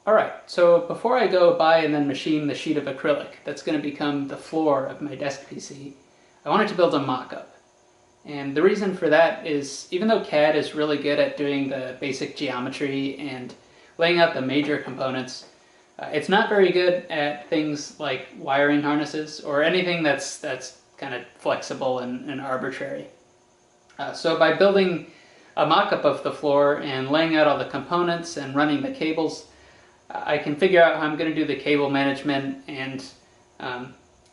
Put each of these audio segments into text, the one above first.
Alright, so before I go buy and then machine the sheet of acrylic that's going to become the floor of my desk PC, I wanted to build a mock-up. And the reason for that is, even though CAD is really good at doing the basic geometry and laying out the major components, it's not very good at things like wiring harnesses or anything that's kind of flexible and arbitrary. So by building a mock-up of the floor and laying out all the components and running the cables, I can figure out how I'm going to do the cable management and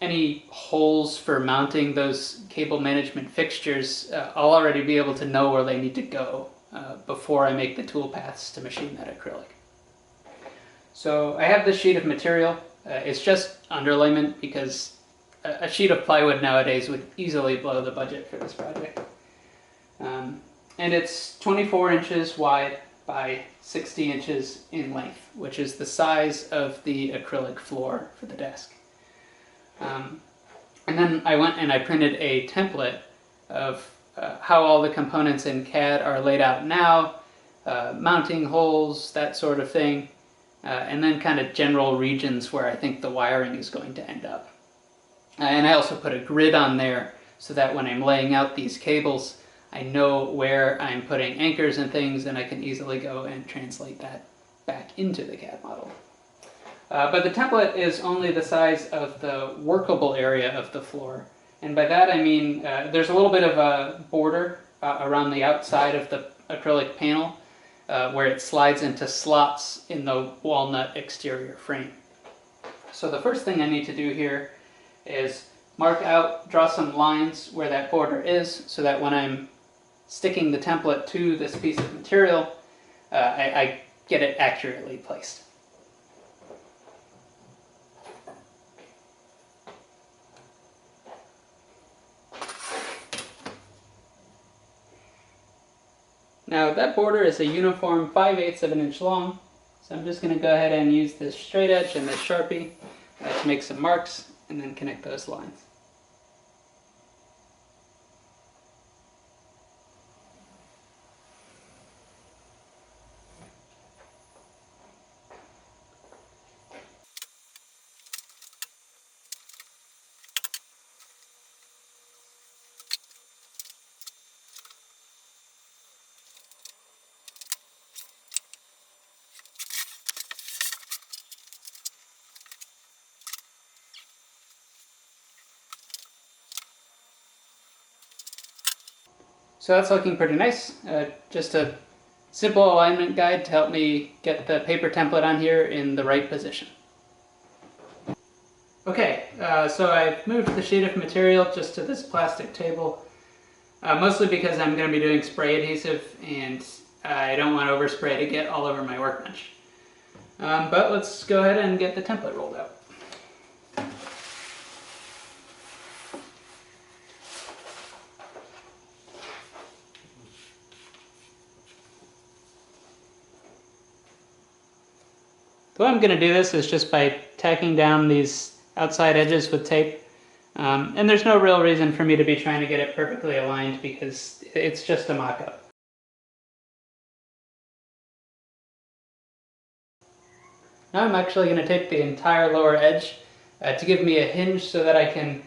any holes for mounting those cable management fixtures. I'll already be able to know where they need to go before I make the tool paths to machine that acrylic. So I have this sheet of material. It's just underlayment because a sheet of plywood nowadays would easily blow the budget for this project. And it's 24 inches wide by 60 inches in length, which is the size of the acrylic floor for the desk. And then I went and I printed a template of how all the components in CAD are laid out now, mounting holes, that sort of thing, and then kind of general regions where I think the wiring is going to end up. And I also put a grid on there so that when I'm laying out these cables, I know where I'm putting anchors and things, and I can easily go and translate that back into the CAD model. But the template is only the size of the workable area of the floor. And by that I mean there's a little bit of a border around the outside of the acrylic panel where it slides into slots in the walnut exterior frame. So the first thing I need to do here is mark out, draw some lines where that border is so that when I'm sticking the template to this piece of material, I get it accurately placed. Now that border is a uniform 5/8 of an inch long, so I'm just going to go ahead and use this straight edge and this Sharpie to make some marks and then connect those lines. So that's looking pretty nice. Just a simple alignment guide to help me get the paper template on here in the right position. Okay, so I've moved the sheet of material just to this plastic table, mostly because I'm going to be doing spray adhesive and I don't want overspray to get all over my workbench. But let's go ahead and get the template rolled out. The way I'm going to do this is just by tacking down these outside edges with tape. And there's no real reason for me to be trying to get it perfectly aligned because it's just a mock-up. Now I'm actually going to tape the entire lower edge to give me a hinge so that I can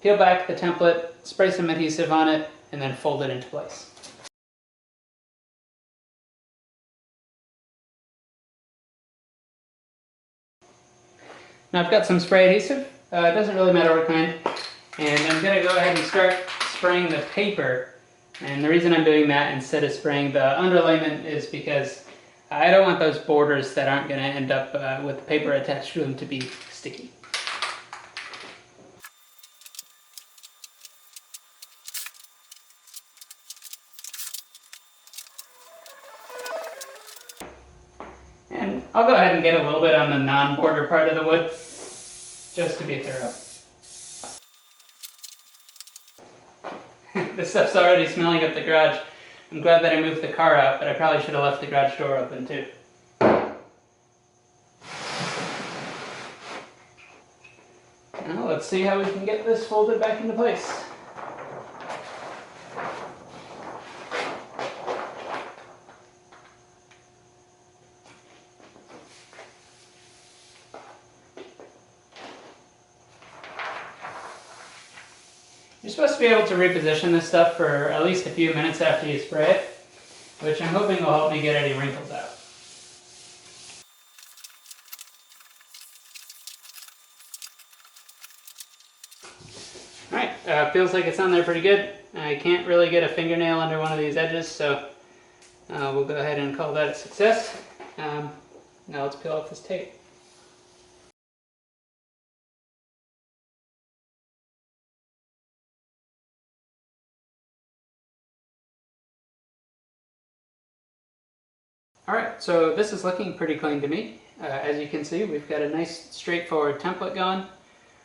peel back the template, spray some adhesive on it, and then fold it into place. Now I've got some spray adhesive, it doesn't really matter what kind, and I'm going to go ahead and start spraying the paper. And the reason I'm doing that instead of spraying the underlayment is because I don't want those borders that aren't going to end up with paper attached to them to be sticky. And I'll go ahead and get a little bit on the non-border part of the wood, just to be thorough. This stuff's already smelling up the garage. I'm glad that I moved the car out, but I probably should have left the garage door open too. Now let's see how we can get this folded back into place. You're supposed to be able to reposition this stuff for at least a few minutes after you spray it, which I'm hoping will help me get any wrinkles out. Alright, feels like it's on there pretty good. I can't really get a fingernail under one of these edges, so we'll go ahead and call that a success. Now let's peel off this tape. Alright, so this is looking pretty clean to me. As you can see, we've got a nice straightforward template going.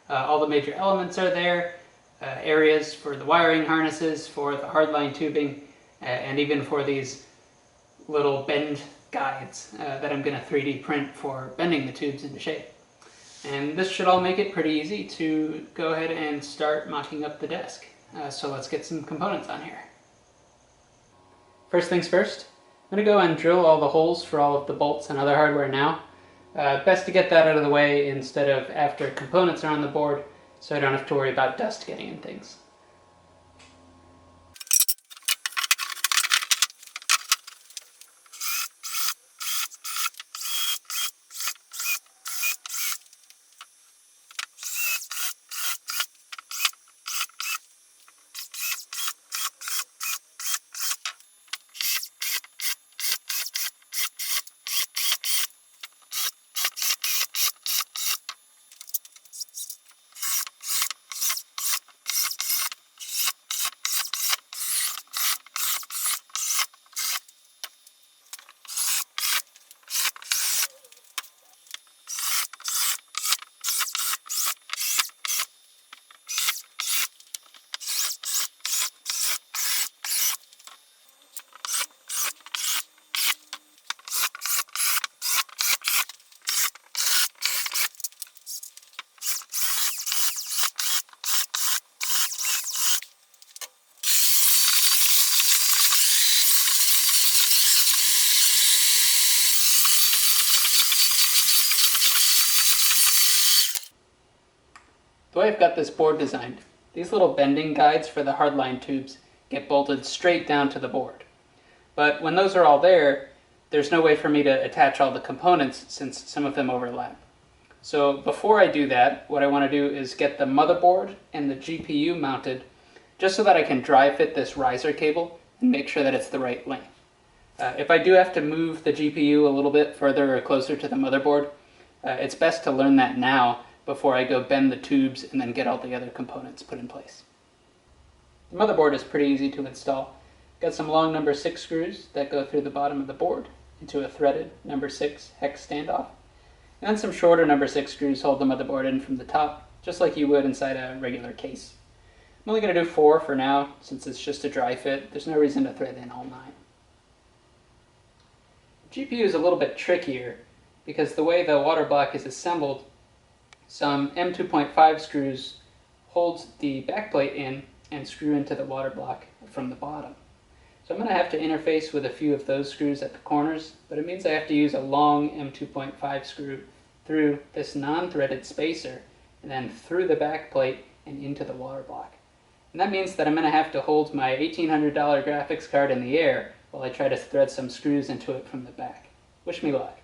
All the major elements are there, areas for the wiring harnesses, for the hardline tubing, and even for these little bend guides that I'm going to 3D print for bending the tubes into shape. And this should all make it pretty easy to go ahead and start mocking up the desk. So let's get some components on here. First things first, I'm going to go and drill all the holes for all of the bolts and other hardware now. Best to get that out of the way instead of after components are on the board, so I don't have to worry about dust getting in things. The way I've got this board designed, these little bending guides for the hardline tubes get bolted straight down to the board. But when those are all there, there's no way for me to attach all the components since some of them overlap. So before I do that, what I want to do is get the motherboard and the GPU mounted just so that I can dry fit this riser cable and make sure that it's the right length. If I do have to move the GPU a little bit further or closer to the motherboard, it's best to learn that now before I go bend the tubes and then get all the other components put in place. The motherboard is pretty easy to install. Got some long number 6 screws that go through the bottom of the board into a threaded number 6 hex standoff. And then some shorter number 6 screws hold the motherboard in from the top, just like you would inside a regular case. I'm only going to do 4 for now, since it's just a dry fit. There's no reason to thread in all 9. The GPU is a little bit trickier because the way the water block is assembled, some M2.5 screws hold the backplate in and screw into the water block from the bottom. So I'm going to have to interface with a few of those screws at the corners, but it means I have to use a long M2.5 screw through this non-threaded spacer and then through the backplate and into the water block. And that means that I'm going to have to hold my $1,800 graphics card in the air while I try to thread some screws into it from the back. Wish me luck.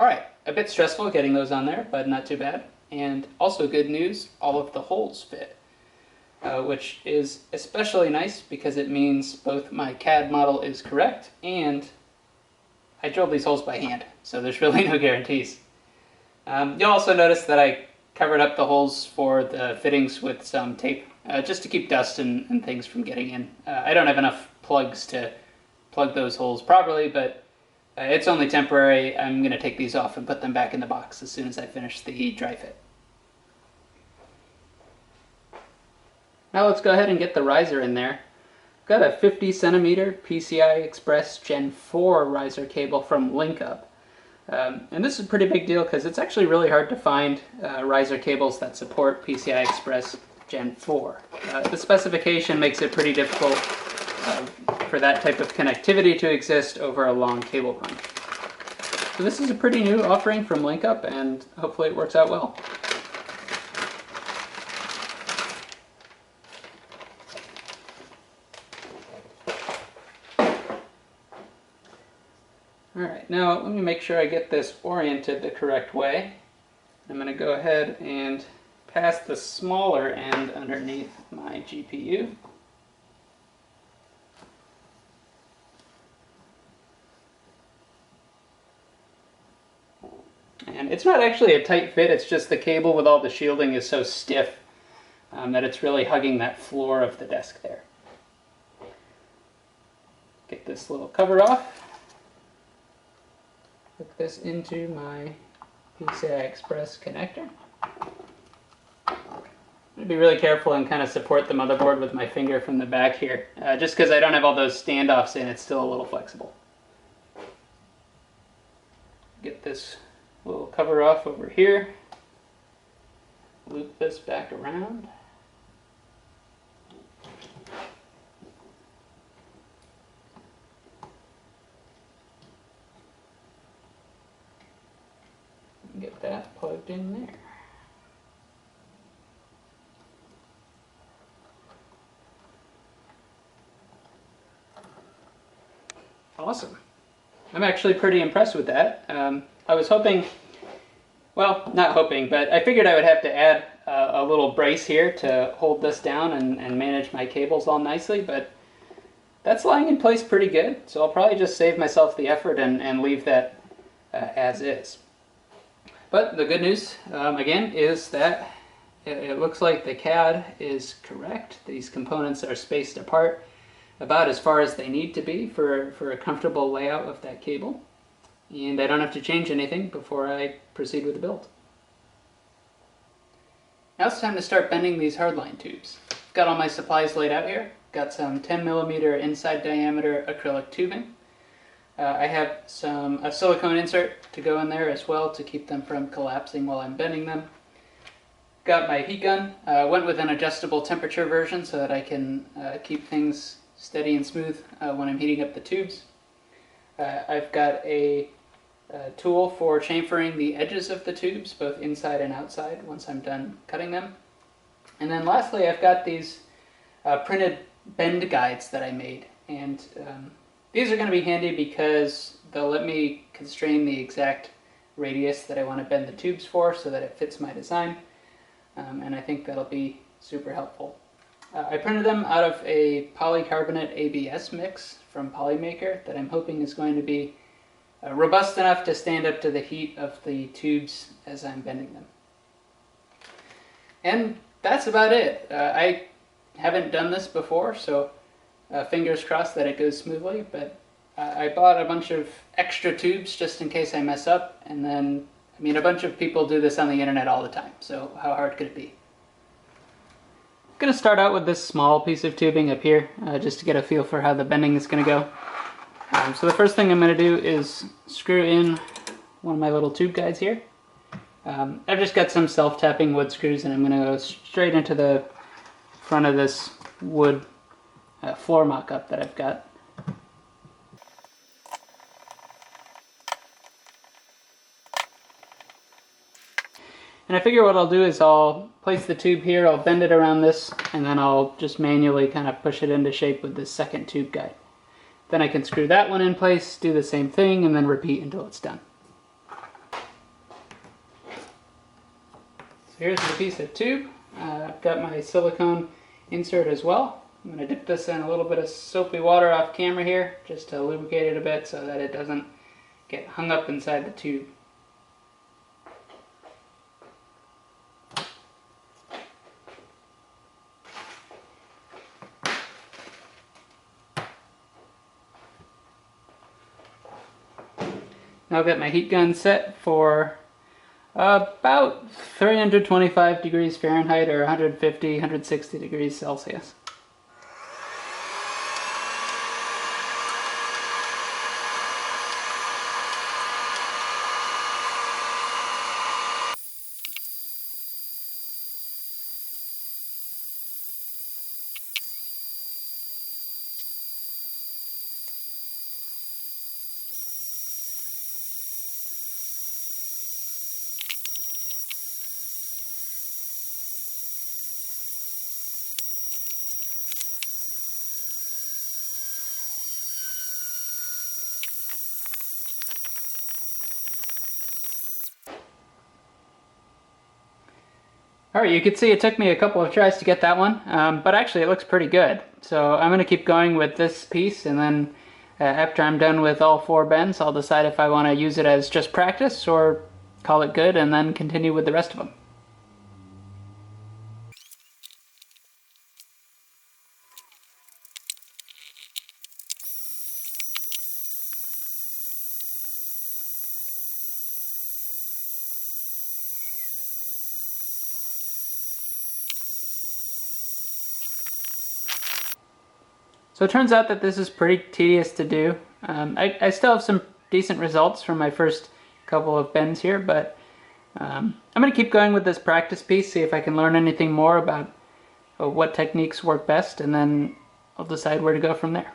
Alright, a bit stressful getting those on there, but not too bad. And also good news, all of the holes fit. which is especially nice because it means both my CAD model is correct and I drilled these holes by hand, so there's really no guarantees. You'll also notice that I covered up the holes for the fittings with some tape, just to keep dust and things from getting in. I don't have enough plugs to plug those holes properly, but it's only temporary. I'm going to take these off and put them back in the box as soon as I finish the dry fit. Now let's go ahead and get the riser in there. I've got a 50 centimeter PCI Express Gen 4 riser cable from LinkUp. And this is a pretty big deal because it's actually really hard to find riser cables that support PCI Express Gen 4. The specification makes it pretty difficult for that type of connectivity to exist over a long cable run. So this is a pretty new offering from LinkUp, and hopefully it works out well. Alright, now let me make sure I get this oriented the correct way. I'm going to go ahead and pass the smaller end underneath my GPU. And it's not actually a tight fit, it's just the cable with all the shielding is so stiff that it's really hugging that floor of the desk there. Get this little cover off. Hook this into my PCI Express connector. I'm going to be really careful and kind of support the motherboard with my finger from the back here. Just because I don't have all those standoffs in, it's still a little flexible. Get this little cover off over here. Loop this back around. Get that plugged in there. Awesome. I'm actually pretty impressed with that. I was hoping, well, not hoping, but I figured I would have to add a little brace here to hold this down and manage my cables all nicely, but that's lying in place pretty good, so I'll probably just save myself the effort and leave that as is. But the good news, again, is that it looks like the CAD is correct. These components are spaced apart about as far as they need to be for a comfortable layout of that cable. And I don't have to change anything before I proceed with the build. Now it's time to start bending these hardline tubes. I've got all my supplies laid out here. Got some 10mm inside diameter acrylic tubing. I have a silicone insert to go in there as well to keep them from collapsing while I'm bending them. Got my heat gun. Went with an adjustable temperature version so that I can keep things steady and smooth when I'm heating up the tubes. I've got a tool for chamfering the edges of the tubes, both inside and outside, once I'm done cutting them. And then lastly, I've got these printed bend guides that I made. And these are going to be handy because they'll let me constrain the exact radius that I want to bend the tubes for so that it fits my design. And I think that'll be super helpful. I printed them out of a polycarbonate ABS mix from Polymaker that I'm hoping is going to be robust enough to stand up to the heat of the tubes as I'm bending them. And that's about it. I haven't done this before, so fingers crossed that it goes smoothly, but I bought a bunch of extra tubes just in case I mess up, and then, I mean, a bunch of people do this on the internet all the time, so how hard could it be? I'm going to start out with this small piece of tubing up here, just to get a feel for how the bending is going to go. So the first thing I'm going to do is screw in one of my little tube guides here. I've just got some self-tapping wood screws, and I'm going to go straight into the front of this wood floor mock-up that I've got. And I figure what I'll do is I'll place the tube here, I'll bend it around this, and then I'll just manually kind of push it into shape with this second tube guide. Then I can screw that one in place, do the same thing, and then repeat until it's done. So here's the piece of tube. I've got my silicone insert as well. I'm going to dip this in a little bit of soapy water off camera here, just to lubricate it a bit so that it doesn't get hung up inside the tube. Now I've got my heat gun set for about 325 degrees Fahrenheit or 150, 160 degrees Celsius. Alright, you can see it took me a couple of tries to get that one, but actually it looks pretty good. So I'm going to keep going with this piece, and then after I'm done with all 4 bends, I'll decide if I want to use it as just practice or call it good and then continue with the rest of them. So it turns out that this is pretty tedious to do. I still have some decent results from my first couple of bends here, but I'm going to keep going with this practice piece, see if I can learn anything more about what techniques work best, and then I'll decide where to go from there.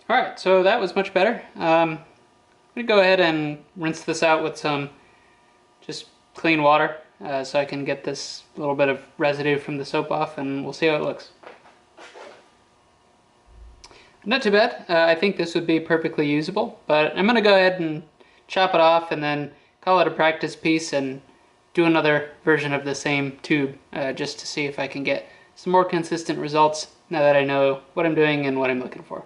Alright, so that was much better. I'm going to go ahead and rinse this out with some just clean water so I can get this little bit of residue from the soap off, and we'll see how it looks. Not too bad. I think this would be perfectly usable, but I'm going to go ahead and chop it off and then call it a practice piece and do another version of the same tube just to see if I can get some more consistent results now that I know what I'm doing and what I'm looking for.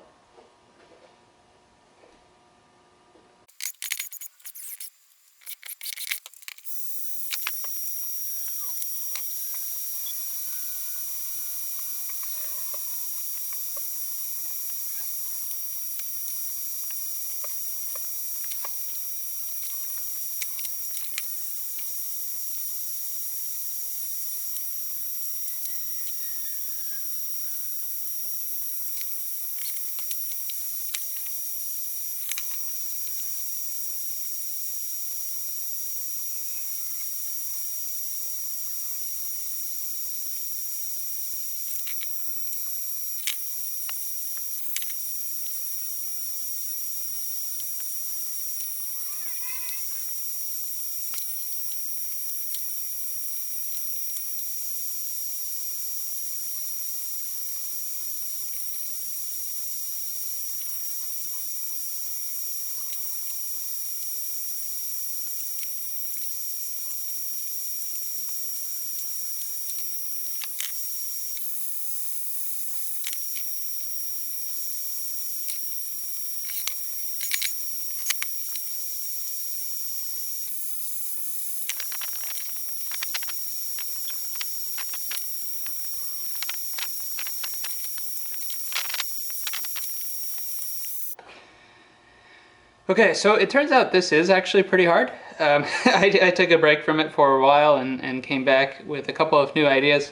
Okay, so it turns out this is actually pretty hard. I took a break from it for a while and came back with a couple of new ideas.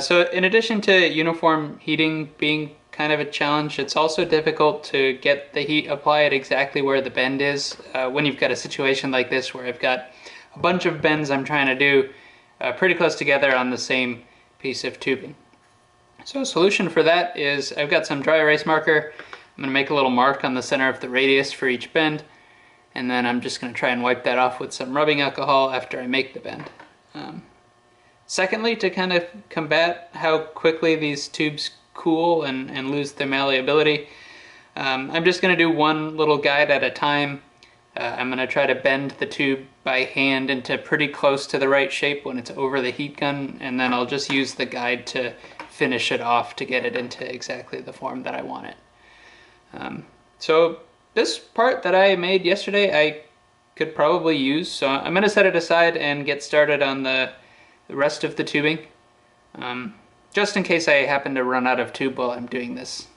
So in addition to uniform heating being kind of a challenge, it's also difficult to get the heat applied exactly where the bend is when you've got a situation like this where I've got a bunch of bends I'm trying to do pretty close together on the same piece of tubing. So a solution for that is I've got some dry erase marker. I'm going to make a little mark on the center of the radius for each bend, and then I'm just going to try and wipe that off with some rubbing alcohol after I make the bend. Secondly, to kind of combat how quickly these tubes cool and lose their malleability, I'm just going to do one little guide at a time. I'm going to try to bend the tube by hand into pretty close to the right shape when it's over the heat gun, and then I'll just use the guide to finish it off to get it into exactly the form that I want it. So this part that I made yesterday I could probably use, so I'm going to set it aside and get started on the rest of the tubing, just in case I happen to run out of tube while I'm doing this.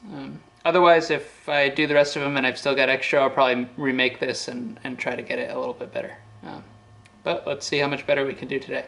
Otherwise, if I do the rest of them and I've still got extra, I'll probably remake this and try to get it a little bit better. But let's see how much better we can do today.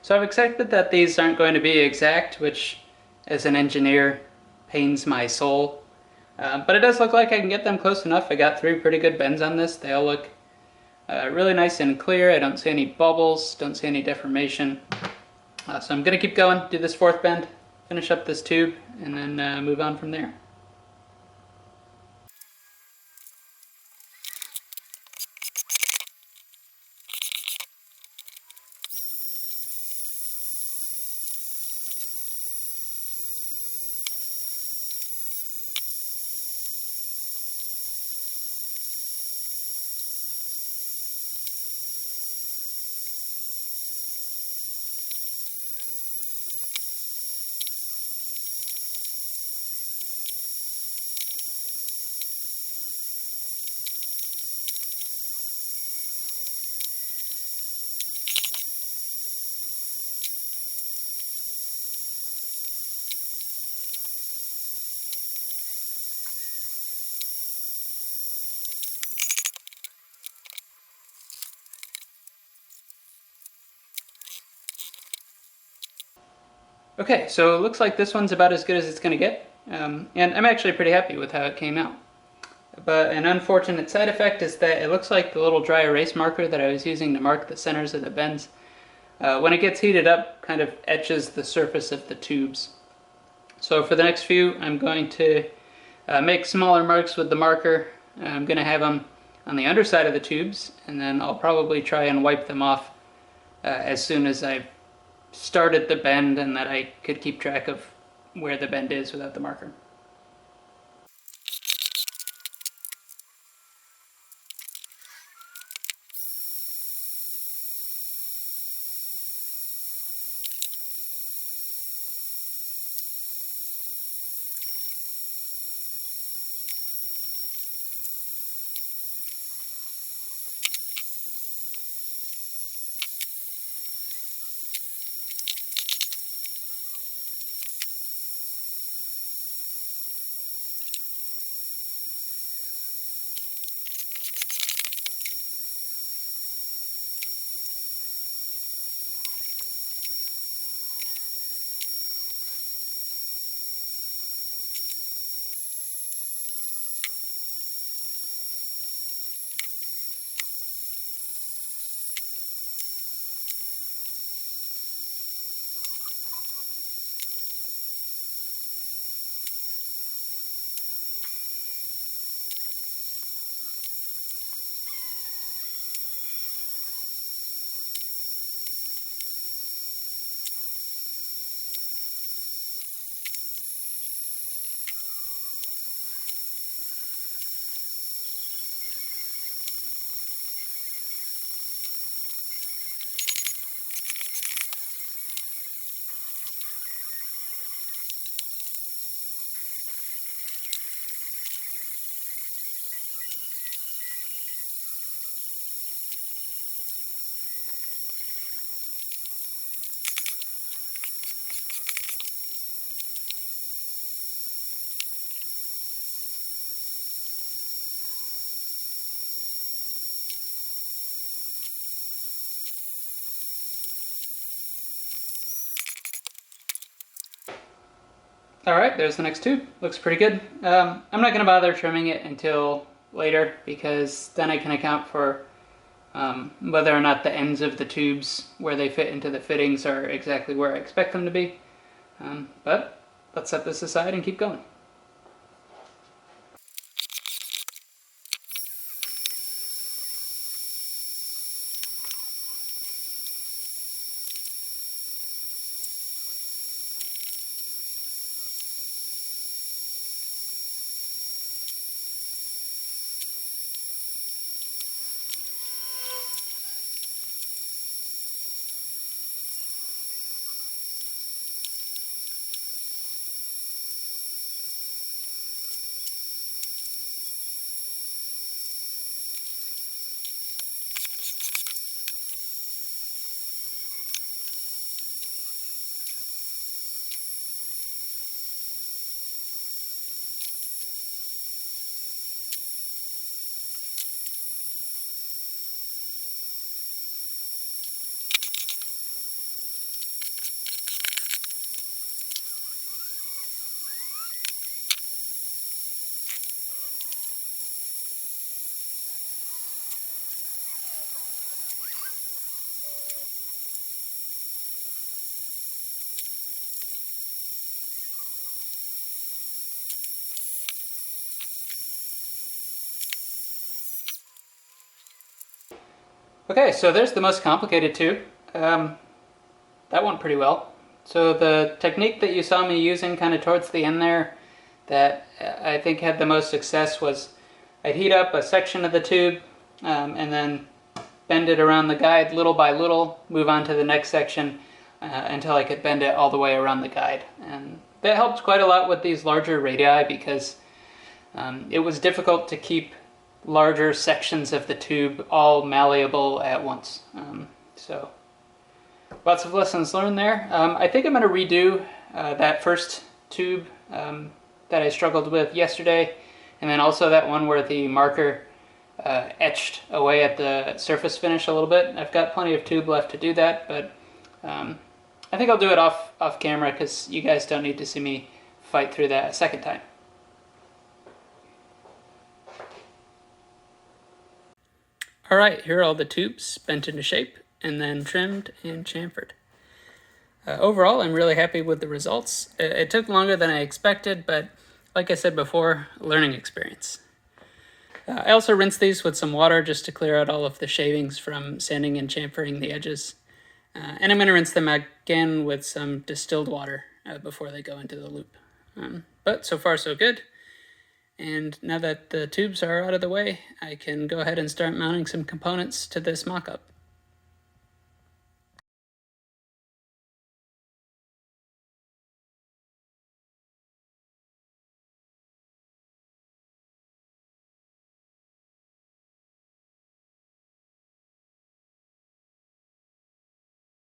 So I've accepted that these aren't going to be exact, which as an engineer pains my soul. But it does look like I can get them close enough. I got 3 pretty good bends on this. They all look really nice and clear. I don't see any bubbles, don't see any deformation. So I'm going to keep going, do this 4th bend, finish up this tube, and then move on from there. Okay, so it looks like this one's about as good as it's going to get, and I'm actually pretty happy with how it came out. But an unfortunate side effect is that it looks like the little dry erase marker that I was using to mark the centers of the bends, when it gets heated up, kind of etches the surface of the tubes. So for the next few, I'm going to make smaller marks with the marker. I'm going to have them on the underside of the tubes, and then I'll probably try and wipe them off as soon as I've started the bend and that I could keep track of where the bend is without the marker. All right, there's the next tube. Looks pretty good. I'm not going to bother trimming it until later because then I can account for whether or not the ends of the tubes where they fit into the fittings are exactly where I expect them to be. But let's set this aside and keep going. Okay, so there's the most complicated tube. That went pretty well. So the technique that you saw me using kind of towards the end there that I think had the most success was I'd heat up a section of the tube and then bend it around the guide little by little, move on to the next section until I could bend it all the way around the guide. And that helped quite a lot with these larger radii because it was difficult to keep larger sections of the tube all malleable at once. So lots of lessons learned there. I think I'm going to redo that first tube that I struggled with yesterday, and then also that one where the marker etched away at the surface finish a little bit. I've got plenty of tube left to do that, but I think I'll do it off camera because you guys don't need to see me fight through that a second time. All right, here are all the tubes bent into shape and then trimmed and chamfered. Overall, I'm really happy with the results. It took longer than I expected, but like I said before, learning experience. I also rinsed these with some water just to clear out all of the shavings from sanding and chamfering the edges. And I'm going to rinse them again with some distilled water before they go into the loop. But so far so good. And now that the tubes are out of the way, I can go ahead and start mounting some components to this mock-up.